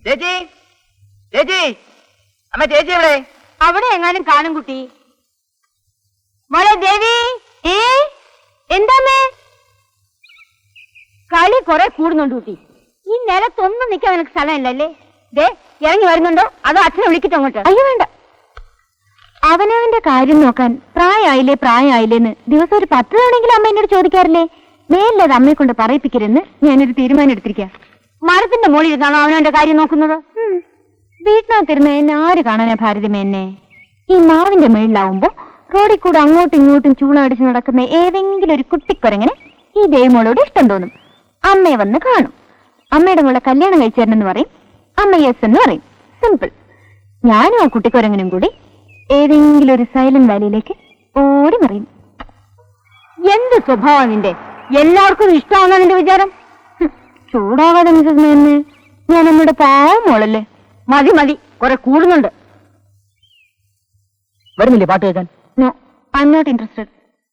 ചേച്ചി ചേച്ചി അമ്മ ചേച്ചി എവിടെ? അവിടെ എങ്ങാനും കാണും കുട്ടി. മോളെ ദേവി, എന്താമേ? കളി കുറെ കൂടുന്നുണ്ട് കുട്ടി. ഈ നിലത്തൊന്നും നിൽക്കാൻ നിനക്ക് സ്ഥലമില്ലല്ലേ? ദേ ഇറങ്ങി വരുന്നുണ്ടോ അതോ അച്ഛനെ വിളിക്കട്ടോ അങ്ങോട്ട്? അയ്യോ വേണ്ട, അവനവന്റെ കാര്യം നോക്കാൻ പ്രായമായില്ലേന്ന് ദിവസം ഒരു 10 തവണയെങ്കിലും അമ്മ എന്നോട് ചോദിക്കാറില്ലേ? മേലത് അമ്മയെ കൊണ്ട് പറയിപ്പിക്കരുന്ന് ഞാനൊരു തീരുമാനം എടുത്തിരിക്കാം. മരത്തിന്റെ മുകളിൽ ഇരുന്നാണോ അവനവന്റെ കാര്യം നോക്കുന്നത്? വീട്ടിനകത്തിരുന്ന് എന്നെ ആര് കാണാനാ ഭാരതമേ എന്നെ? ഈ മാവിന്റെ മേളിലാവുമ്പോ റോഡിൽ കൂടെ അങ്ങോട്ടും ഇങ്ങോട്ടും ചൂളടിച്ച് നടക്കുന്ന ഏതെങ്കിലും ഒരു കുട്ടിക്കുരങ്ങനെ ഈ ദേവമോളോട് ഇഷ്ടം തോന്നും. അമ്മയെ വന്ന് കാണും. അമ്മയുടെ കൂടെ കല്യാണം കഴിച്ചു തരണമെന്ന് പറയും. അമ്മ യെസ് എന്ന് പറയും. സിമ്പിൾ. ഞാനും ആ കുട്ടിക്കുരങ്ങനും കൂടി ഏതെങ്കിലും ഒരു സൈലന്റ് വാലിയിലേക്ക് ഓടി മറിയും. എന്ത് സ്വഭാവം നിന്റെ? എല്ലാവർക്കും ഇഷ്ടമാണെന്നാ നിന്റെ വിചാരം? ചൂടാവാതെ മിസ്സസ് മേന്നെ, ഞാൻ നമ്മുടെ പാവം മോളല്ലേ. മതി മതി, കുറെ കൂടുന്നുണ്ട്. വരുന്നില്ലേ പാട്ട് കേൾക്കാൻ? No, I am not interested.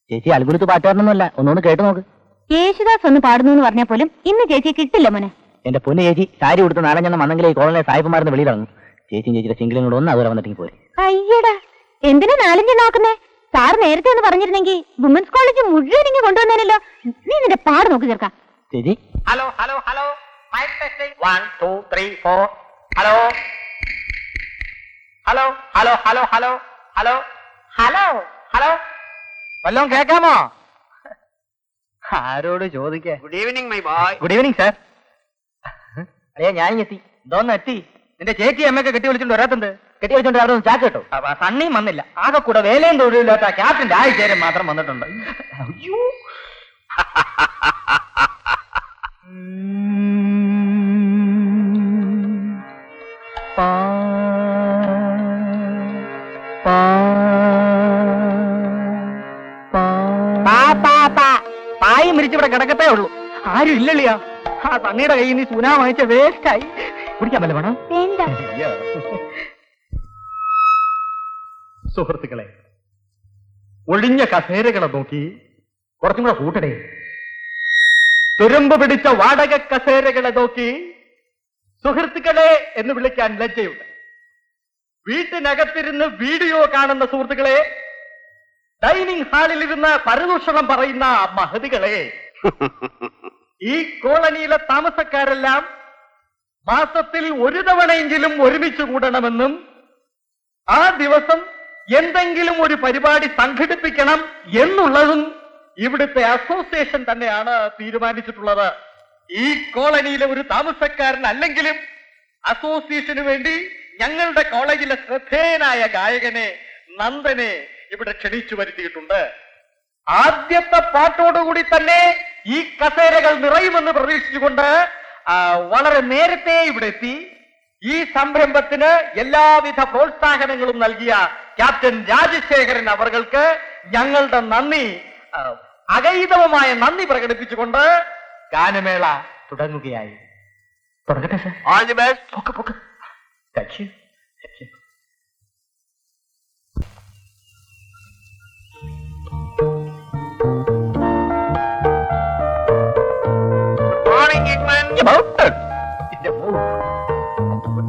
ചേച്ചി അൽഗുരുത്ത് പാട്ടുകാരനൊന്നുമല്ല, ഒന്നുകൂടെ കേട്ടു നോക്ക്. യേശുദാസ് ഒന്ന് പാടുന്നു എന്ന് പറഞ്ഞാൽ പോലും ഇന്ന് ചേച്ചിയെ കിട്ടില്ല മോനെ. എന്റെ പൊന്ന് ചേച്ചി, സാരി കൊടുത്ത് നാളെ വന്നെങ്കിൽ ഈ കോളനിലെ സായിപ്പന്മാരെന്ന് വെളിയിലിറങ്ങും. ചേച്ചിയും ചേച്ചിയുടെ സിംഗിളും കൂടെ ഒന്ന് അതുവരെ വന്നിട്ടെങ്കിൽ പോരെ. അയ്യടാ, എന്തിനാ 4 നോക്കുന്നേ? സാർ നേരത്തെ ഒന്ന് പറഞ്ഞിരുന്നെങ്കിൽ വുമൻസ് കോളേജ് മുഴുവൻ ഇങ്ങനെ കൊണ്ടുവന്നേനല്ലോ. നീ നിന്റെ പാട് നോക്കി ചേർക്കാം. ചേച്ചി hello hello hello 1 2 3 4 hello hello hello hello hello hello hello hello വല്ലോം കേക്കാമോ? ആരോട് ചോദിക്കേ? Good evening my boy. Good evening sir. അയ്യാ ഞാൻ എത്തി. എന്തോന്ന് എത്തി? നിന്റെ ചേച്ചി അമ്മയൊക്കെ കെട്ടി വിളിച്ചോണ്ട് വരാത്തത്? കെട്ടി വിളിച്ചോണ്ട് അവിടെ ഒന്ന് ചാക്ക് കേട്ടോ. സണ്ണിയും വന്നില്ല. ആകെ കൂടെ വേലയും തൊഴിലില്ലാത്ത ക്യാപ്റ്റന്റെ ആഴ്ചേരം മാത്രം വന്നിട്ടുണ്ട്. അയ്യോ പായി മരിച്ചിവിടെ കിടക്കത്തേ ഉള്ളൂ. ആരും ഇല്ലല്ലയാ. ആ തണ്ണിയുടെ കയ്യിൽ നിന്ന് സുനാ വാങ്ങിച്ച വേസ്റ്റായി. കുടിക്കാൻ പറ്റില്ല വേണം. സുഹൃത്തുക്കളെ, ഒഴിഞ്ഞ കസേരകളെ നോക്കി കുറച്ചും കൂടെ കൂട്ടണേ. തുരുമ്പ് പിടിച്ച വാടക കസേരകളെ നോക്കി സുഹൃത്തുക്കളെ എന്ന് വിളിക്കാൻ ലജ്ജയുണ്ട്. വീട്ടിനകത്തിരുന്ന് വീഡിയോ കാണുന്ന സുഹൃത്തുക്കളെ, ഡൈനിങ് ഹാളിലിരുന്ന് പരദൂഷണം പറയുന്ന മഹതികളെ, ഈ കോളനിയിലെ താമസക്കാരെല്ലാം മാസത്തിൽ ഒരു തവണയെങ്കിലും ഒരുമിച്ച് കൂടണമെന്നും ആ ദിവസം എന്തെങ്കിലും ഒരു പരിപാടി സംഘടിപ്പിക്കണം എന്നുള്ളതും ഇവിടുത്തെ അസോസിയേഷൻ തന്നെയാണ് തീരുമാനിച്ചിട്ടുള്ളത്. ഈ കോളനിയിലെ ഒരു താമസക്കാരൻ അല്ലെങ്കിലും അസോസിയേഷന് വേണ്ടി ഞങ്ങളുടെ കോളേജിലെ ശ്രദ്ധേയനായ ഗായകനെ നന്ദനെ ഇവിടെ ക്ഷണിച്ചു വരുത്തിയിട്ടുണ്ട്. ആദ്യത്തെ പാട്ടോടുകൂടി തന്നെ ഈ കസേരകൾ നിറയുമെന്ന് പ്രതീക്ഷിച്ചുകൊണ്ട് വളരെ നേരത്തെ ഇവിടെ എത്തി ഈ സംരംഭത്തിന് എല്ലാവിധ പ്രോത്സാഹനങ്ങളും നൽകിയ ക്യാപ്റ്റൻ രാജശേഖരൻ അവർക്ക് ഞങ്ങളുടെ നന്ദി, അഗൈതവമായ നന്ദി പ്രകടിപ്പിച്ചുകൊണ്ട് ഗാനമേള തുടങ്ങുകയായി. തുടങ്ങട്ടെ sir? All the best. Thank you. Morning ഇഗ്മൻ.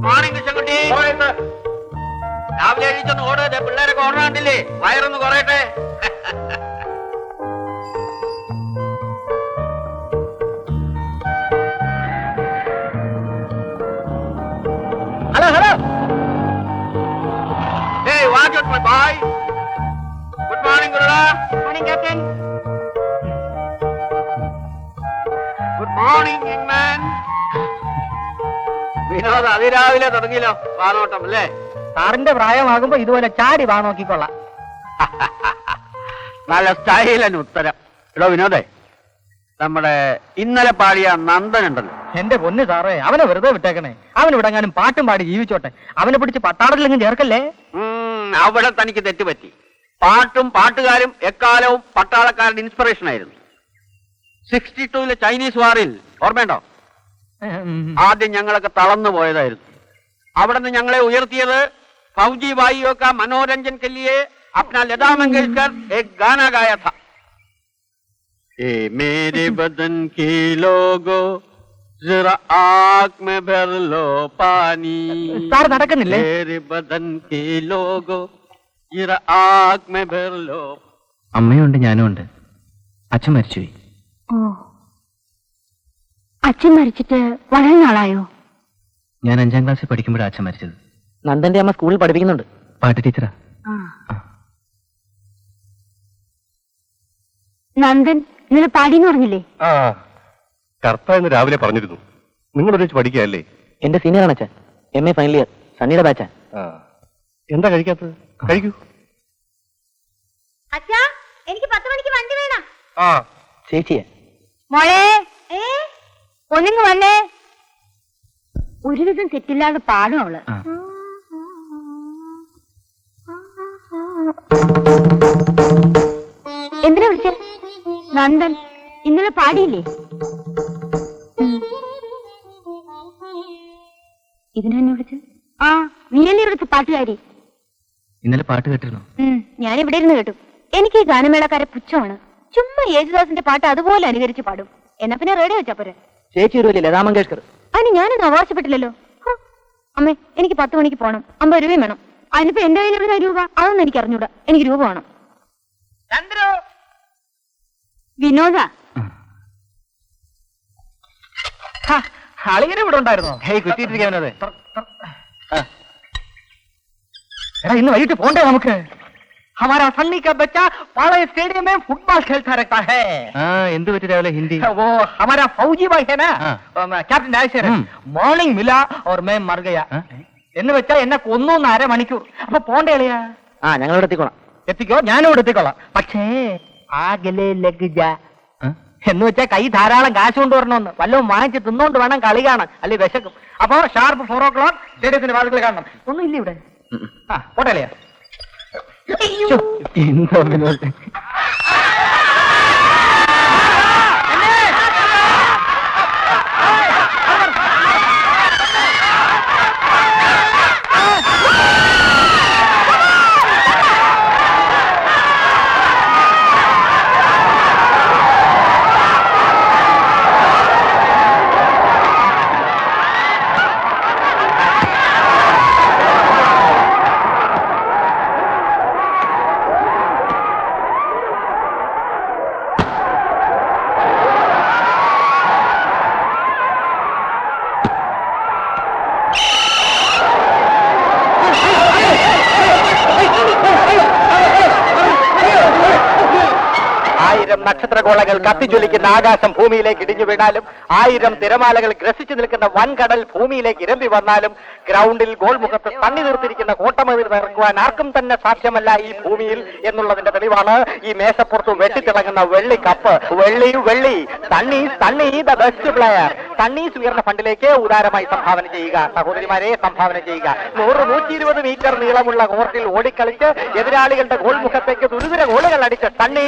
മോർണിംഗ് കൃഷ്ണൻകുട്ടി. രാവിലെ എഴുതിച്ചൊന്ന് ഓടേ, പിള്ളേരൊക്കെ ഓടാണ്ടില്ലേ? വയറൊന്ന് കുറയട്ടെ. Hello hello. Hey, watch out my boy. Good morning, Gurula. Morning captain. Good morning, young man. Vinod അതിരാവിലെ തുടങ്ങിയല്ലോ വാനോട്ടം അല്ലേ? സാറിന്റെ പ്രായമാകുമ്പോ ഇതുപോലെ ചാടി വാ നോക്കിക്കൊള്ളാം. നല്ല സ്റ്റൈലൻ ഉത്തരം. എടോ വിനോദേ, നമ്മുടെ ഇന്നലെ പാടിയ നന്ദൻ ഉണ്ടല്ലോ, എന്റെ പൊന്ന് സാറേ, അവനെ വെറുതെ വിട്ടേക്കണേ. അവന് വിടങ്ങാനും പാട്ടും പാടി ജീവിച്ചോട്ടെ. അവനെ പിടിച്ച് പട്ടാളത്തിലെങ്കിലും ചേർക്കല്ലേ. അവിടെ തനിക്ക് തെറ്റുപറ്റി. പാട്ടും പാട്ടുകാരും എക്കാലവും പട്ടാളക്കാരുടെ ഇൻസ്പിറേഷൻ ആയിരുന്നു. 62 ചൈനീസ് വാറിൽ ഓർമ്മയുണ്ടോ? ആദ്യം ഞങ്ങളൊക്കെ തളർന്നു പോയതായിരുന്നു. അവിടെ നിന്ന് ഞങ്ങളെ ഉയർത്തിയത് ഫൗജി ഭായിയോ കാ മനോരഞ്ജൻ के लिए अपना लता मंगेशकर एक गाना गाया था. ए मेरे बदन के लोगों जरा आँख में भर लो पानी സാർ നടക്കുന്നില്ലേ? मेरे बदन के लोगो जरा आँख में भर लो. അമ്മയുണ്ട്, ഞാനും ഉണ്ട്. അച്ഛൻ മരിച്ചുപോയി. ഓ, അച്ഛൻ മരിച്ചിട്ട് വളരെ നാളായോ? ഞാൻ 5ാം ക്ലാസ്സിൽ പഠിക്കുമ്പോഴാണ് അച്ഛൻ മരിച്ചത്. നന്ദന്റെ അമ്മ സ്കൂളിൽ പഠിപ്പിക്കുന്നുണ്ട്. പാട്ട് ടീച്ചറാ. നന്ദൻ ഇന്നലെ പാടിന്ന് പറഞ്ഞില്ലേ? ആ കർത്ത എന്ന് രാവിലെ പറഞ്ഞിരുന്നു. നിങ്ങൾ ഒരുമിച്ച് പഠിക്കുകയല്ലേ? എന്റെ സീനിയറാണ് അച്ഛൻ. MA ഫൈനൽ ഇയർ, സണ്ണിയുടെ ബാച്ചാ. ആ എന്താ കഴിക്കാത്തത്? കഴിക്കൂ. അച്ഛാ, എനിക്ക് 10 മണിക്ക് വണ്ടി വേണം. ആ ചേച്ചിയെ മോളെ, ഒന്നിങ്ങ് വന്നേ. ഒരുവിധം തെറ്റില്ലാതെ പാടും അവള്. ആ. എന്തിനാ വിളിച്ചേ? നന്ദൻ ഇന്നലെ പാടിയില്ലേ? ഇതിനെന്നെ വിളിച്ചത്? ആ, നീയല്ലേ ഇവിടുത്തെ പാട്ടുകാരി? ഇന്നലെ പാട്ട് കേട്ടിരുന്നു. ഞാൻ ഇവിടെ ഇരുന്ന് കേട്ടു. എനിക്ക് ഈ ഗാനമേളക്കാരെ പുച്ഛമാണ്. ചുമ്മാ യേശുദാസിന്റെ പാട്ട് അതുപോലെ അനുകരിച്ച് പാടും. എന്നാ പിന്നെ റേഡിയോ വെച്ചാ പോരെ? ചേച്ചി ഒരു ലതാ മങ്കേഷ്കർ. അതിന് ഞാനത് അവകാശപ്പെട്ടില്ലല്ലോ. അമ്മേ, എനിക്ക് 10 മണിക്ക് പോണം. 50 രൂപയും വേണം. അതിനിപ്പോ എന്റെ കയ്യിൽ എവിടെ രൂപ? അതൊന്നും എനിക്ക് അറിഞ്ഞൂടാ. എനിക്ക് രൂപ വേണം. വിനോദ, അളിയനെ ഇവിടെ ഉണ്ടായിരുന്നോ? ഹേയ്, കുറ്റിയിട്ടിരിക്കാനത്. എടാ, ഇന്ന് വൈകിട്ട് പോണ്ടേ നമുക്ക്? हमारा सन्नी का बच्चा पाड़े स्टेडियम में फुटबॉल खेलता रहता है. എന്ത് പറ്റി രാവിലെ ഹിന്ദി? वो हमारा फौजी भाई है ना, कैप्टन राजेश. मॉर्निंग मिला और मैं मर गया. എന്ന് വെച്ചാ എന്നെ കൊന്നു 1/2 മണിക്കൂർ. അപ്പൊ പോണ്ടേ അളിയാ? ആ, ഞങ്ങളിവിടെ എത്തിക്കോളാം. എത്തിക്കോ, ഞാനും ഇവിടെ എത്തിക്കോളാം. പക്ഷേ ആകലെ ലഗ്ജ എന്ന് വെച്ചാൽ കൈ ധാരാളം കാശ് കൊണ്ടുവരണമെന്ന്. വല്ലതും വാങ്ങിച്ച് തിന്നോണ്ട് വേണം കളി കാണാൻ, അല്ലെങ്കിൽ വിശക്കും. അപ്പൊ ഷാർപ്പ് 4 o'clock സ്റ്റേഡിയത്തിന്റെ വാതിൽ കാണണം. ഒന്നും ഇല്ല ഇവിടെ. ആ, പോട്ടെ അളിയാ. എന്തോ വിനോദ്. നക്ഷത്രഗോളങ്ങൾ കത്തിജ്വലിക്കുന്ന ആകാശം ഭൂമിയിലേക്ക് ഇടിഞ്ഞു വീണാലും, 1000 തിരമാലകൾ ഗ്രസിച്ചു നിൽക്കുന്ന വൻകടൽ ഭൂമിയിലേക്ക് ഇരമ്പി വന്നാലും, ഗ്രൗണ്ടിൽ ഗോൾ മുഖത്ത് തണ്ണി തീർത്തിരിക്കുന്ന കോട്ടമതിൽ നിറക്കുവാൻ ആർക്കും തന്നെ സാധ്യമല്ല ഈ ഭൂമിയിൽ എന്നുള്ളതിന്റെ തെളിവാണ് ഈ മേശപ്പുറത്ത് വെട്ടിത്തിളങ്ങുന്ന വെള്ളി കപ്പ്. വെള്ളി തണ്ണി ദ ബെസ്റ്റ് പ്ലെയർ. തണ്ണീസ് ഉയർന്ന ഫണ്ടിലേക്ക് ഉദാരമായി സംഭാവന ചെയ്യുക. സഹോദരിമാരെ, സംഭാവന ചെയ്യുക. 100-120 മീറ്റർ നീളമുള്ള കോർട്ടിൽ ഓടിക്കളിച്ച് എതിരാളികളുടെ ഗോൾ മുഖത്തേക്ക് ദുരിതര ഗോളുകൾ അടിച്ച് തണ്ണി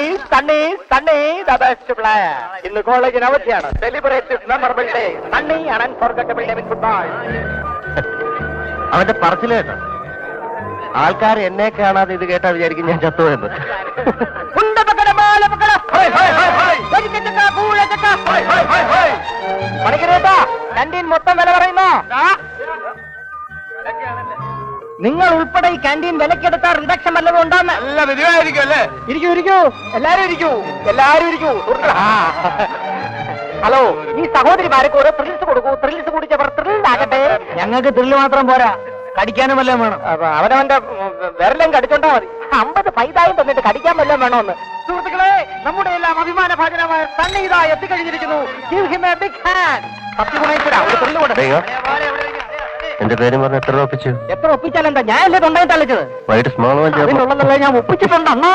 ദ ബെസ്റ്റ് പ്ലെയർ. ഇന്ന് കോളേജിന് അവധിയാണ്. Celebrate memorable day. തണ്ണി അൺഫോർഗറ്റബിൾ ഡേ ഇൻ ഫുട്ബോൾ. അവന്റെ പറച്ചില് കേട്ടോ. ആൾക്കാർ എന്നെ കാണാതെ ഇത് കേട്ടാ വിചാരിക്കും ഞാൻ ചത്തുപോയെന്ന്. ക്യാൻറ്റീൻ മൊത്തം വില പറയുന്നോ? നിങ്ങൾ ഉൾപ്പെടെ ഈ ക്യാൻറ്റീൻ വിലക്കെടുത്ത റിഡക്ഷൻ വല്ലതും ഉണ്ടോന്ന്? നല്ല വിധിയായിരിക്കും അല്ലേ? ഇരിക്കൂ, എല്ലാരും ഇരിക്കൂ. ഹലോ, ഈ സഹോദരിമാർക്ക് ഓരോ ത്രിൽസ് കൊടുക്കൂ. ത്രിൽസ് കുടിച്ചവർ ത്രില്ലാകട്ടെ. ഞങ്ങൾക്ക് ത്രില്ല് മാത്രം പോരാ, കടിക്കാനും വല്ലതും വേണം. അവനവന്റെ വിരലും കടിച്ചോണ്ടാ മതി. 50 പൈതായും തന്നിട്ട് കടിക്കാൻ വല്ലതും വേണമെന്ന്. സുഹൃത്തുക്കളെ, നമ്മുടെ എല്ലാം അഭിമാന ഭാജനമായ തന്നെ ഇതാ എത്തിക്കഴിഞ്ഞിരിക്കുന്നു. Give him a big hand. സത്യഗുണേശ്വര, ഒരു ത്രില്ല് കൊണ്ട്. എന്റെ പേര് പറഞ്ഞ എത്ര ഒപ്പിച്ചു? എത്ര ഒപ്പിച്ചാലെന്താ? ഞാനല്ലേ തൊണ്ടായി തള്ളിച്ചത്. വൈകിട്ട് സ്മോൾ അതിനുള്ളതല്ലേ ഞാൻ ഒപ്പിച്ചിട്ടുണ്ട് അണ്ണാ.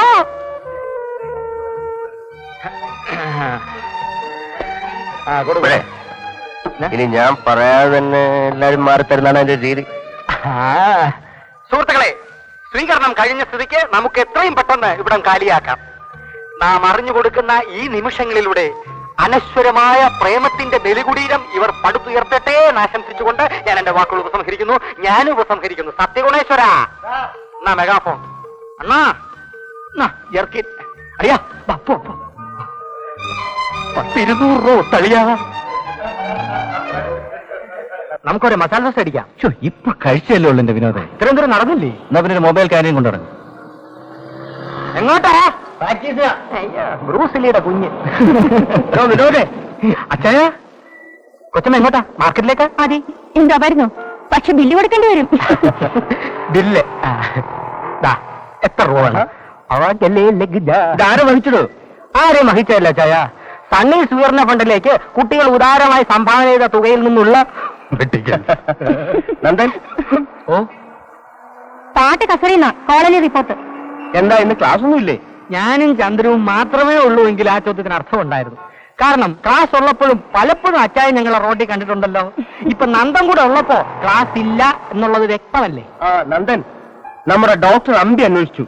ഇനി ഞാൻ പറയാതെ തന്നെ എല്ലാരും മാറി തരുന്നതാണ് എന്റെ രീതി. സുഹൃത്തുക്കളെ, സ്വീകരണം കഴിഞ്ഞ സ്ഥിതിക്ക് നമുക്ക് എത്രയും പെട്ടെന്ന് ഇവിടം കാലിയാക്കാം. നാം അറിഞ്ഞു കൊടുക്കുന്ന ഈ നിമിഷങ്ങളിലൂടെ അനശ്വരമായ പ്രേമത്തിന്റെ ബലികുടീരം ഇവർ പടുത്തുയർത്തട്ടെ എന്ന് ആശംസിച്ചുകൊണ്ട് ഞാൻ എന്റെ വാക്കുകൾ ഉപസംഹരിക്കുന്നു. ഞാനും ഉപസംഹരിക്കുന്നു. സത്യഗുണേശ്വര, എന്നാ മെഗാഫോൺ അണ്ണാ, ജർക്കിൻ അടിയാ, 10-200 രൂപ തളിയാ. നമുക്കൊരു മസാല ദോശ അടിക്കാം. ഇപ്പൊ കഴിച്ചല്ലേ ഉള്ളു എന്റെ വിനോദം. ഇത്രയും ദൂരം നടന്നില്ലേ? എന്നാ പിന്നെ ഒരു മൊബൈൽ കാര്യം കൊണ്ടുവരണം. എങ്ങോട്ടാ? പ്രാക്ടീസ്. ബ്രൂസിലിയുടെ കുഞ്ഞ്. വിനോദേ, അച്ഛായ കൊച്ചമ്മ എങ്ങോട്ടാ? മാർക്കറ്റിലേക്കാ? അതെ, എന്താ വരുന്നു? പക്ഷെ ബില്ല് കൊടുക്കേണ്ടി വരും. ബില്ല് എത്ര രൂപ വേണം? ഇതാരും വഹിച്ചിടൂ? ആരെയും വഹിച്ചതല്ല ചായ. സണ്ണി സ്വീകരണ ഫണ്ടിലേക്ക് കുട്ടികൾ ഉദാരമായി സംഭാവന ചെയ്ത തുകയിൽ നിന്നുള്ള നന്ദൻ. ഓ, പാട്ട് കസറിയുന്ന കോളനി റിപ്പോർട്ട്. എന്താ ഇന്ന് ക്ലാസ് ഒന്നും ഇല്ലേ? ഞാനും ചന്ദ്രവും മാത്രമേ ഉള്ളൂ എങ്കിൽ ആ ചോദ്യത്തിന് അർത്ഥമുണ്ടായിരുന്നു. കാരണം ക്ലാസ് ഉള്ളപ്പോഴും പലപ്പോഴും അച്ചായൻ ഞങ്ങളെ റോഡിൽ കണ്ടിട്ടുണ്ടല്ലോ. ഇപ്പൊ നന്ദൻ കൂടെ ഉള്ളപ്പോ ക്ലാസ് ഇല്ല എന്നുള്ളത് വ്യക്തമല്ലേ? നന്ദൻ, നമ്മുടെ ഡോക്ടർ അമ്പി അന്വേഷിച്ചു.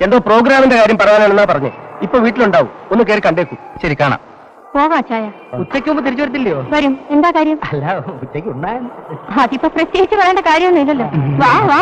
എന്തോ പ്രോഗ്രാമിന്റെ കാര്യം പറയാനാണെന്നാ പറഞ്ഞേ. ഇപ്പൊ വീട്ടിലുണ്ടാവും, ഒന്ന് കയറി കണ്ടേക്കൂ. ശരി, കാണാം. പോകാ ചായ. ഉച്ചയ്ക്ക് മുമ്പ് തിരിച്ചു വരത്തില്ലയോ? വരും. എന്താ കാര്യം? അല്ല, ഉച്ചയ്ക്ക് ഉണ്ടായിരുന്നു. അതിപ്പോ പ്രത്യേകിച്ച് പറയേണ്ട കാര്യമൊന്നും ഇല്ലല്ലോ. വാ വാ.